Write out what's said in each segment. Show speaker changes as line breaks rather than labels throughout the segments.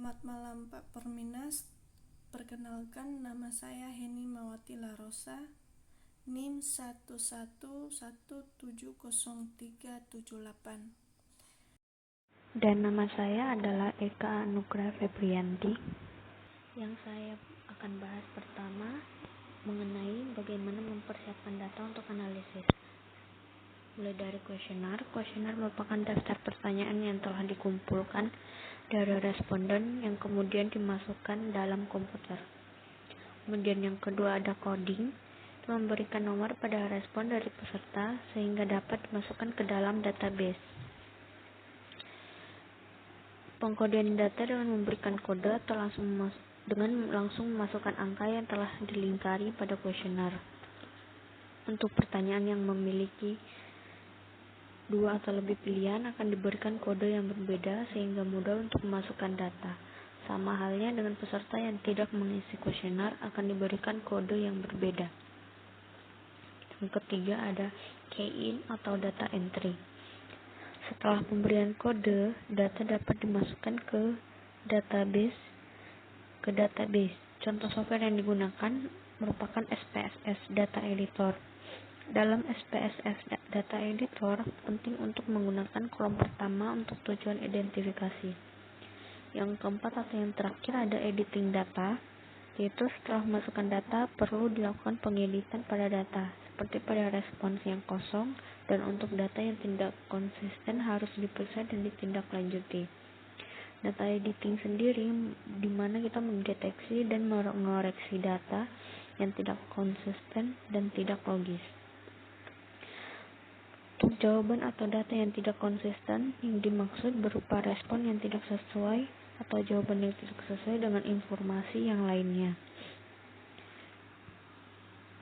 Selamat malam Pak Perminas. Perkenalkan, nama saya Heni Mawati Larosa, NIM 111170378.
Dan nama saya adalah Eka Anugrah Febrianti. Yang saya akan bahas pertama mengenai bagaimana mempersiapkan data untuk analisis. Mulai dari kuesioner. Kuesioner merupakan daftar pertanyaan yang telah dikumpulkan dari responden yang kemudian dimasukkan dalam komputer. Kemudian yang kedua ada coding, itu memberikan nomor pada respon dari peserta sehingga dapat dimasukkan ke dalam database. Pengkodean data dengan memberikan kode atau langsung memasukkan angka yang telah dilingkari pada kuesioner. Untuk pertanyaan yang memiliki 2 atau lebih pilihan akan diberikan kode yang berbeda sehingga mudah untuk memasukkan data. Sama halnya dengan peserta yang tidak mengisi kuesioner akan diberikan kode yang berbeda. Yang ketiga ada key-in atau data entry. Setelah pemberian kode, data dapat dimasukkan ke database. Contoh software yang digunakan merupakan SPSS Data Editor. Dalam SPSS Data Editor, penting untuk menggunakan kolom pertama untuk tujuan identifikasi. Yang keempat atau yang terakhir ada editing data, yaitu setelah memasukkan data perlu dilakukan pengeditan pada data, seperti pada respons yang kosong, dan untuk data yang tidak konsisten harus diperiksa dan ditindaklanjuti. Data editing sendiri di mana kita mendeteksi dan mengoreksi data yang tidak konsisten dan tidak logis. Untuk jawaban atau data yang tidak konsisten, yang dimaksud berupa respon yang tidak sesuai atau jawaban yang tidak sesuai dengan informasi yang lainnya.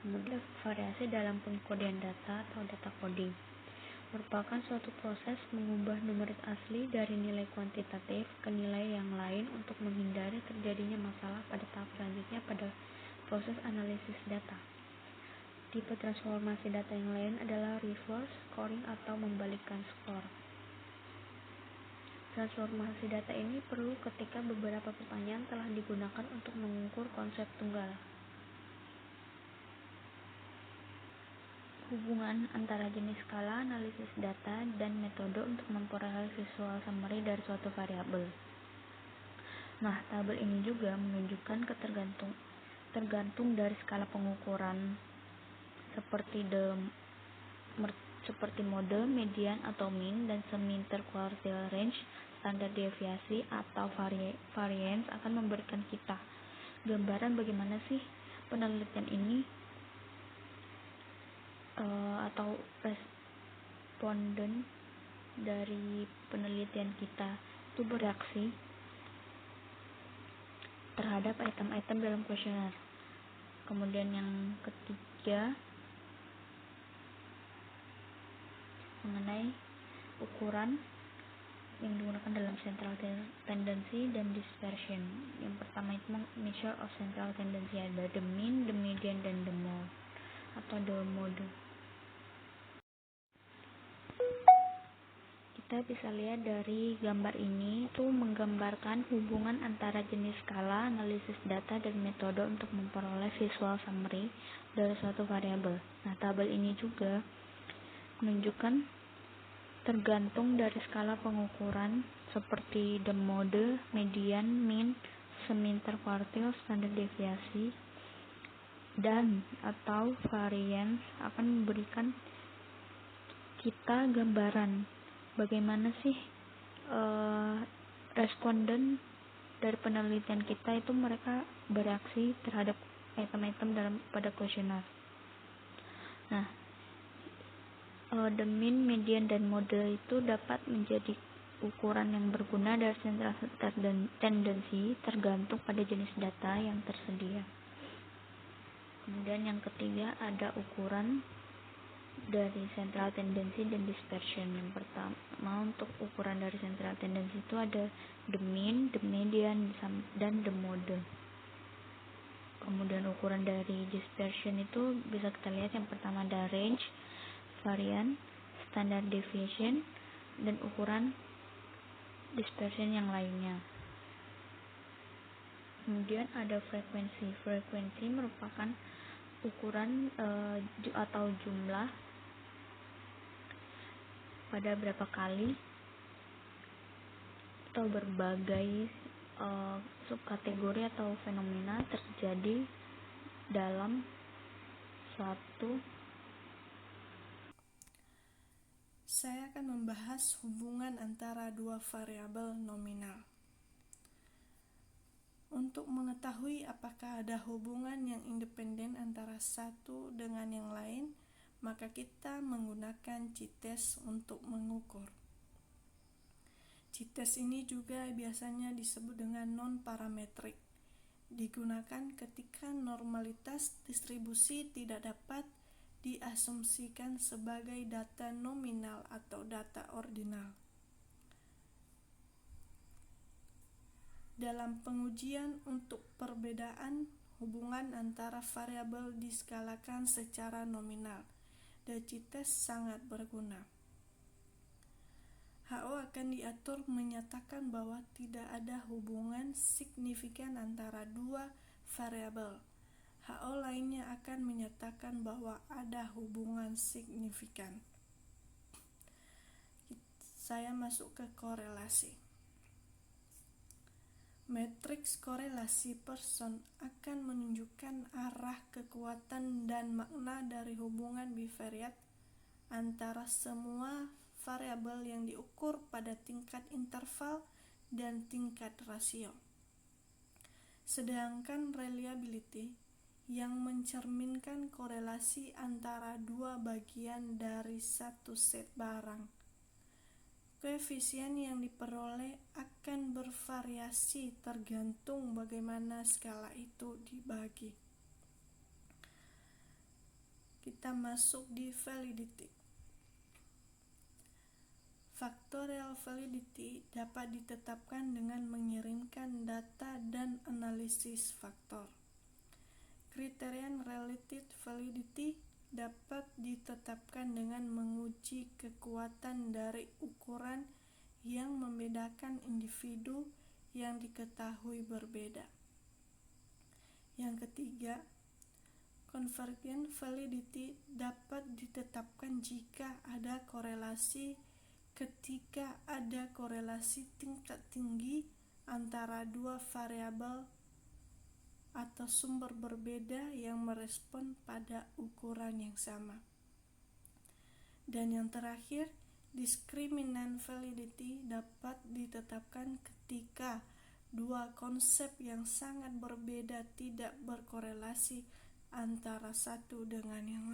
Kemudian variasi dalam pengkodean data atau data coding merupakan suatu proses mengubah numerik asli dari nilai kuantitatif ke nilai yang lain untuk menghindari terjadinya masalah pada tahap selanjutnya pada proses analisis data. Tipe transformasi data yang lain adalah reverse scoring atau membalikkan skor. Transformasi data ini perlu ketika beberapa pertanyaan telah digunakan untuk mengukur konsep tunggal. Hubungan antara jenis skala analisis data dan metode untuk memperoleh visual summary dari suatu variabel. Nah, tabel ini juga menunjukkan tergantung dari skala pengukuran seperti mode, median atau mean, dan semi-interquartile range, standar deviasi atau variance akan memberikan kita gambaran bagaimana sih penelitian ini atau responden dari penelitian kita itu bereaksi terhadap item-item dalam kuesioner. Kemudian yang ketiga mengenai ukuran yang digunakan dalam central tendency dan dispersion. Yang pertama itu measure of central tendency, ada the mean, the median, dan the mode atau the mode. Kita bisa lihat dari gambar ini itu menggambarkan hubungan antara jenis skala analisis data dan metode untuk memperoleh visual summary dari suatu variabel. Nah, tabel ini juga menunjukkan tergantung dari skala pengukuran seperti the mode, median, mean, semi-interquartile, standar deviasi, dan atau variance akan memberikan kita gambaran bagaimana sih responden dari penelitian kita itu mereka bereaksi terhadap item-item pada kuesioner. Nah, the mean, median, dan mode itu dapat menjadi ukuran yang berguna dari central tendency tergantung pada jenis data yang tersedia. Kemudian yang ketiga ada ukuran dari central tendency dan dispersion. Yang pertama untuk ukuran dari central tendency itu ada the mean, the median, dan the mode. Kemudian ukuran dari dispersion itu bisa kita lihat yang pertama ada range, variance, standard deviation, dan ukuran dispersion yang lainnya. Kemudian ada frekuensi. Frekuensi merupakan ukuran atau jumlah pada berapa kali atau berbagai subkategori atau fenomena terjadi dalam suatu.
Saya akan membahas hubungan antara dua variabel nominal. Untuk mengetahui apakah ada hubungan yang independen antara satu dengan yang lain, maka kita menggunakan C-test untuk mengukur. C-test ini juga biasanya disebut dengan non-parametrik. Digunakan ketika normalitas distribusi tidak dapat diasumsikan sebagai data nominal atau data ordinal. Dalam pengujian untuk perbedaan hubungan antara variabel diskalakan secara nominal, C-test sangat berguna. HO akan diatur menyatakan bahwa tidak ada hubungan signifikan antara dua variabel. HO lainnya akan menyatakan bahwa ada hubungan signifikan. Saya masuk ke korelasi. Matriks korelasi Pearson akan menunjukkan arah kekuatan dan makna dari hubungan bivariat antara semua variabel yang diukur pada tingkat interval dan tingkat rasio. Sedangkan reliability yang mencerminkan korelasi antara dua bagian dari satu set barang. Koefisien yang diperoleh akan bervariasi tergantung bagaimana skala itu dibagi. Kita masuk di validity. Factorial validity dapat ditetapkan dengan mengirimkan data dan analisis faktor. Kriterian relative validity dapat ditetapkan dengan menguji kekuatan dari ukuran yang membedakan individu yang diketahui berbeda. Yang ketiga, convergent validity dapat ditetapkan jika ada korelasi ketika ada korelasi tingkat tinggi antara dua variabel atau sumber berbeda yang merespon pada ukuran yang sama. Dan yang terakhir, discriminant validity dapat ditetapkan ketika dua konsep yang sangat berbeda tidak berkorelasi antara satu dengan yang